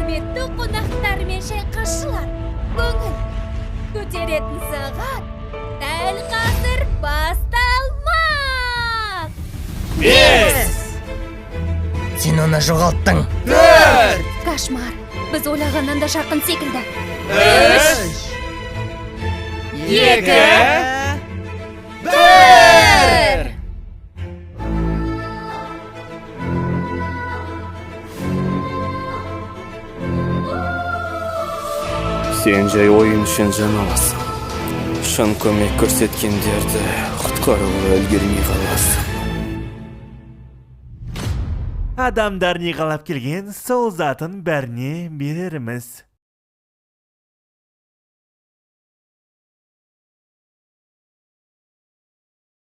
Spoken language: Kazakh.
Құрметті қонақтар мен шайқасшылар, көңіл көтеретін сағат дәл қазір басталмақ. 5. Сен оны жоғалттың. 4. Кошмар, біз ойлағаннан да жақын секілді. 3. 2. 1. Сен жай ойын үшін жан аласың. Шын көмек көрсеткендерді құтқаруға үлгермей қаласың. Адамдар не қалап келген, сол затын бәріне береріміз.